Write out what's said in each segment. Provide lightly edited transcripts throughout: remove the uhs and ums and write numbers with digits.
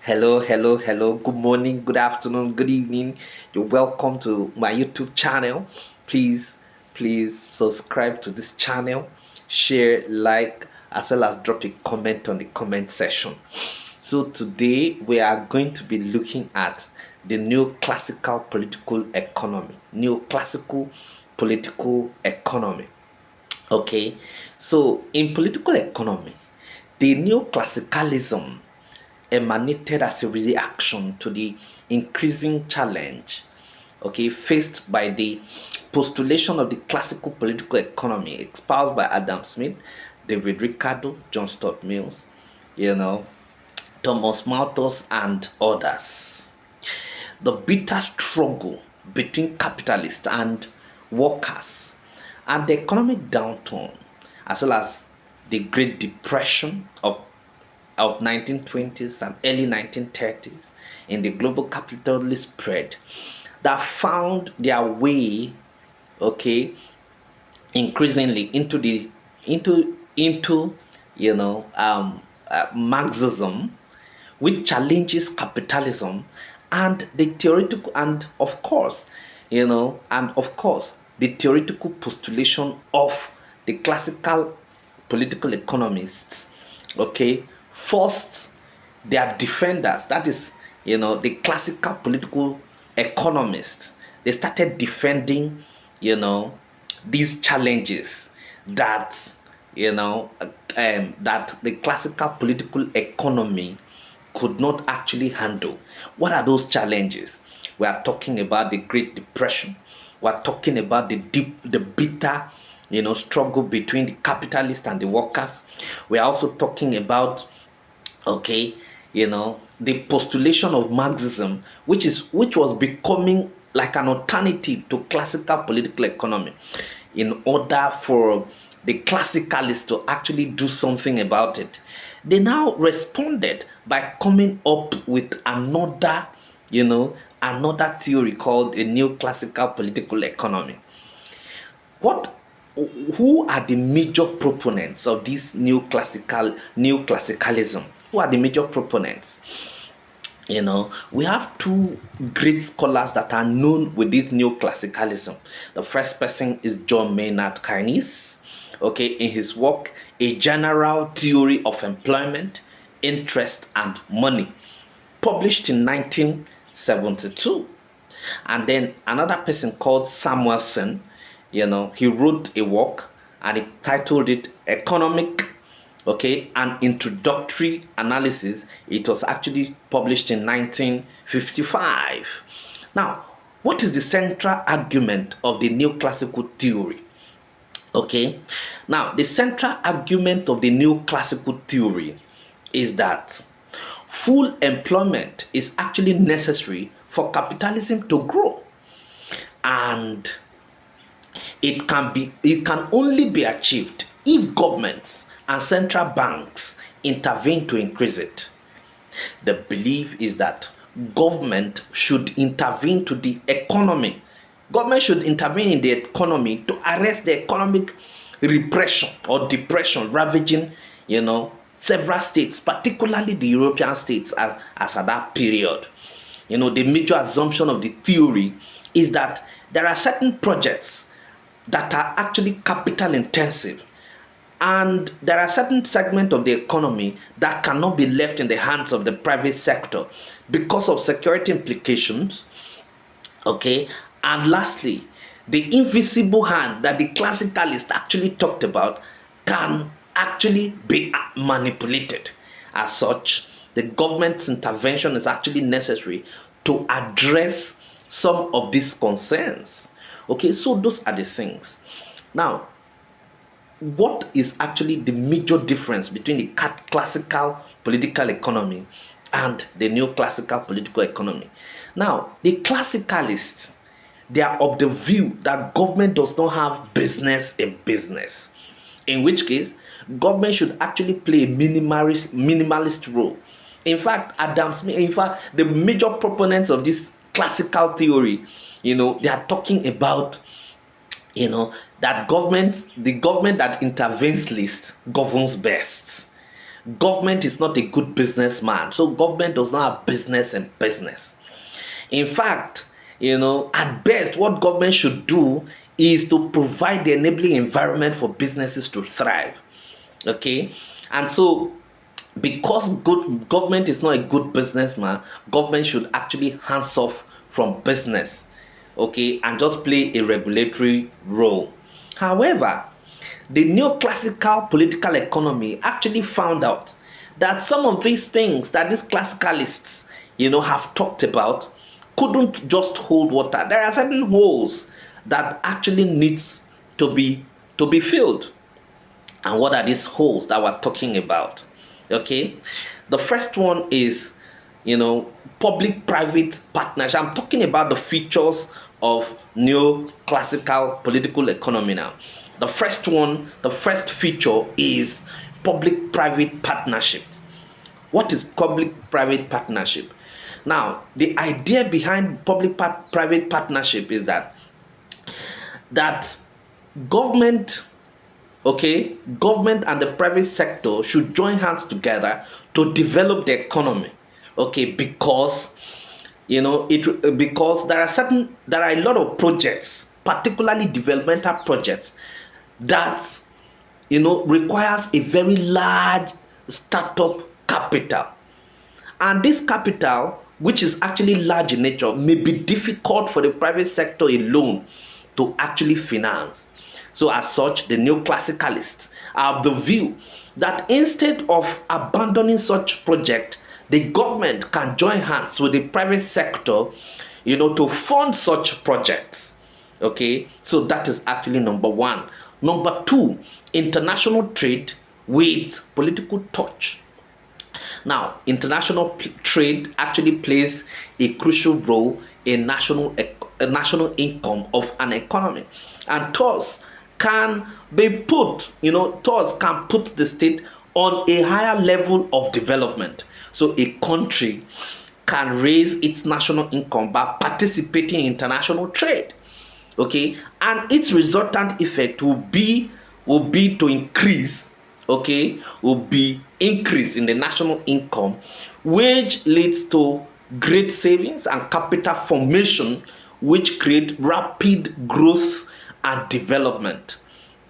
Hello, hello, hello. Good morning, good afternoon, good evening. You're welcome to my YouTube channel. Please, please subscribe to this channel, share, like, as well as drop a comment on the comment section. So today we are going to be looking at the neoclassical political economy. Neoclassical political economy. Okay, so in political economy, the neoclassicalism emanated as a reaction to the increasing challenge, okay, faced by the postulation of the classical political economy espoused by Adam Smith, David Ricardo, John Stuart Mills, you know, Thomas Malthus, and others. The bitter struggle between capitalists and workers, and the economic downturn, as well as the Great Depression of 1920s and early 1930s in the global capitalist spread that found their way, okay, increasingly into Marxism, which challenges capitalism and the theoretical and of course the theoretical postulation of the classical political economists, okay, first their defenders, that is, the classical political economists, they started defending, these challenges that that the classical political economy could not actually handle. What are those challenges? We are talking about the Great Depression. We are talking about the bitter, struggle between the capitalists and the workers. We are also talking about, okay, the postulation of Marxism, which was becoming like an alternative to classical political economy, in order for the classicalists to actually do something about it. They now responded by coming up with another theory called a neoclassical political economy. What Who are the major proponents of this neoclassicalism? Who are the major proponents? We have two great scholars that are known with this neoclassicalism. The first person is John Maynard Keynes, okay, in his work A General Theory of Employment, Interest and Money, published in 1972. And then another person called Samuelson, he wrote a work and he titled it Economic, okay, an Introductory Analysis. It was actually published in 1955. Now, what is the central argument of the neoclassical theory? Okay, now the central argument of the neoclassical theory is that full employment is actually necessary for capitalism to grow, and it can only be achieved if governments and central banks intervene to increase it. The belief is that government should intervene to the economy. Government should intervene in the economy to arrest the economic repression or depression ravaging, several states, particularly the European states as at that period. The major assumption of the theory is that there are certain projects that are actually capital intensive, and there are certain segments of the economy that cannot be left in the hands of the private sector because of security implications, okay. And lastly, the invisible hand that the classicalists actually talked about can actually be manipulated. As such, the government's intervention is actually necessary to address some of these concerns. Okay, so those are the things. Now, what is actually the major difference between the classical political economy and the neoclassical political economy? Now, the classicalists, they are of the view that government does not have business in business, in which case government should actually play a minimalist role. In fact, Adam Smith, the major proponents of this classical theory, they are talking about, that the government that intervenes least governs best. government is not a good businessman. So government does not have business and business. In fact, at best, what government should do is to provide the enabling environment for businesses to thrive. Okay, and so because good government is not a good businessman, government should actually hands off from business, okay, and just play a regulatory role. However, the neoclassical political economy actually found out that some of these things that these classicalists, have talked about couldn't just hold water. There are certain holes that actually needs to be filled. And what are these holes that we're talking about? Okay, the first one is, public-private partnership. I'm talking about the features of neoclassical political economy now. The first feature is public-private partnership. What is public-private partnership? Now, the idea behind public-private partnership is that government government and the private sector should join hands together to develop the economy, because because there are a lot of projects, particularly developmental projects, that requires a very large startup capital, and this capital, which is actually large in nature, may be difficult for the private sector alone to actually finance. So as such, the neoclassicalists are of the view that instead of abandoning such project, the government can join hands with the private sector, to fund such projects. Okay, so that is actually number one. Number two, international trade with political touch. Now, international trade actually plays a crucial role in national income of an economy, and thus can put the state on a higher level of development. So a country can raise its national income by participating in international trade. Okay, and its resultant effect will be to increase, in the national income, which leads to great savings and capital formation, which create rapid growth and development.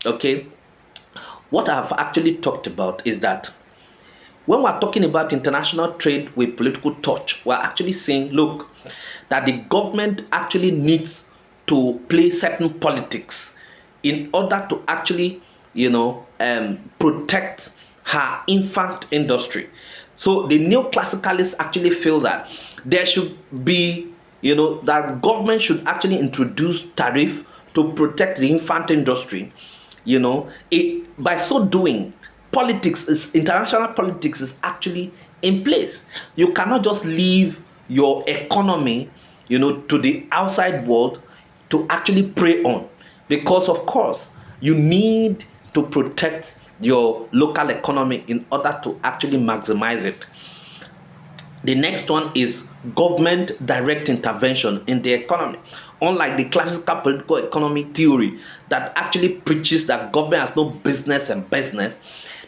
Okay, what I've actually talked about is that when we're talking about international trade with political touch, we're actually saying, look, that the government actually needs to play certain politics in order to actually, protect her infant industry. So the neoclassicalists actually feel that there should be, that government should actually introduce tariff to protect the infant industry. By so doing, international politics is actually in place. You cannot just leave your economy, to the outside world to actually prey on, because of course you need to protect your local economy in order to actually maximize it. The next one is government direct intervention in the economy. Unlike the classical political economy theory that actually preaches that government has no business and business,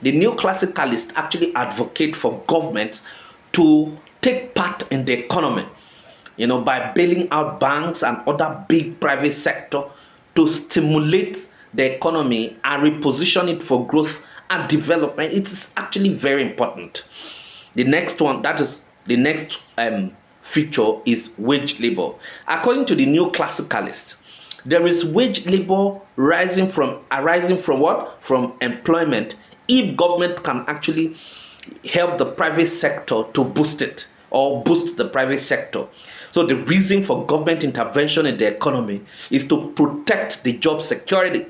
the neoclassicalists actually advocate for governments to take part in the economy, by bailing out banks and other big private sector to stimulate the economy and reposition it for growth and development. It is actually very important. The next one, that is the next feature, is wage labor. According to the neoclassicalists, there is wage labor arising from what? From employment, if government can actually help the private sector to boost it, or boost the private sector. So the reason for government intervention in the economy is to protect the job security.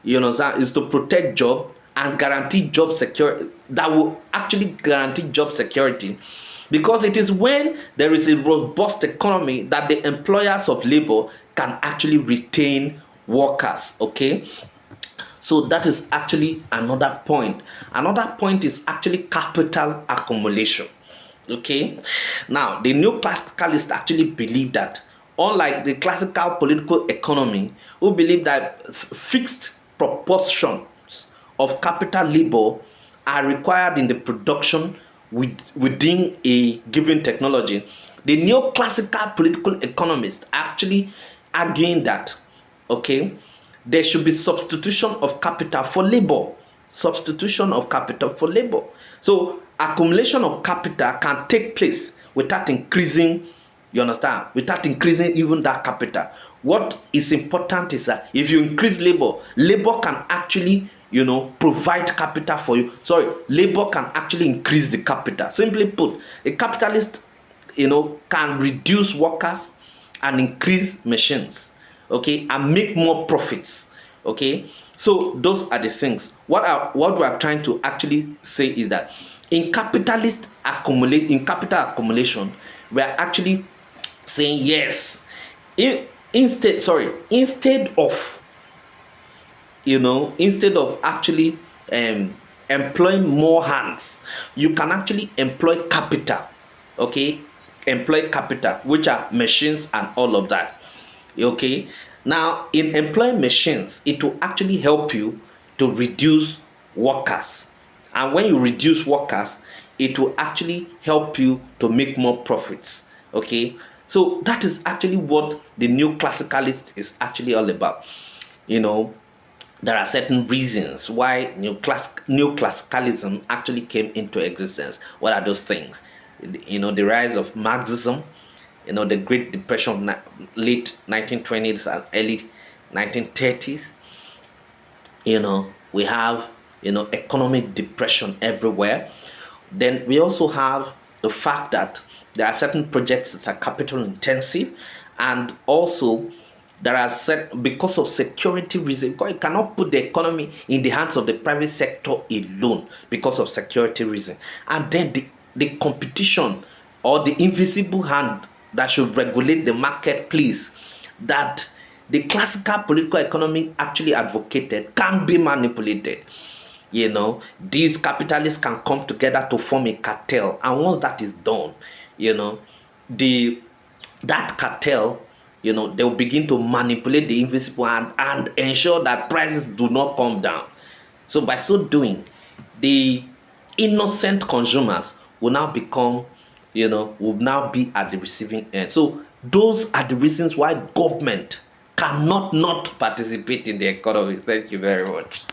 Is to protect job and guarantee job security. That will actually guarantee job security, because it is when there is a robust economy that the employers of labor can actually retain workers. Okay, so that is actually another point. Another point is actually capital accumulation. Okay, now the neoclassicalists actually believe that, unlike the classical political economy, who believe that fixed proportions of capital labor are required in the production within a given technology, the neoclassical political economists actually arguing that, okay, there should be substitution of capital for labor. Substitution of capital for labor. So accumulation of capital can take place without increasing, you understand, without increasing even that capital. What is important is that if you increase labor, labor can actually, provide capital for you. Sorry, labor can actually increase the capital. Simply put, a capitalist, can reduce workers and increase machines, okay, and make more profits, okay. So those are the things. What we are trying to actually say is that in capital accumulation, we are actually saying yes. Instead of, instead of actually employing more hands, you can actually employ capital, okay, employ capital, which are machines and all of that, okay. Now in employing machines, it will actually help you to reduce workers, and when you reduce workers, it will actually help you to make more profits, okay. So that is actually what the new classicalist is actually all about. There are certain reasons why neoclassicalism actually came into existence. What are those things? The rise of Marxism, the Great Depression of late 1920s and early 1930s. We have, economic depression everywhere. Then we also have the fact that there are certain projects that are capital intensive, and also there are because of security reasons, because you cannot put the economy in the hands of the private sector alone because of security reasons. And then the competition, or the invisible hand that should regulate the marketplace, that the classical political economy actually advocated, can be manipulated. These capitalists can come together to form a cartel, and once that is done, the that cartel, they will begin to manipulate the invisible hand and ensure that prices do not come down. So by so doing, the innocent consumers will now become, will now be at the receiving end. So those are the reasons why government cannot not participate in the economy. Thank you very much.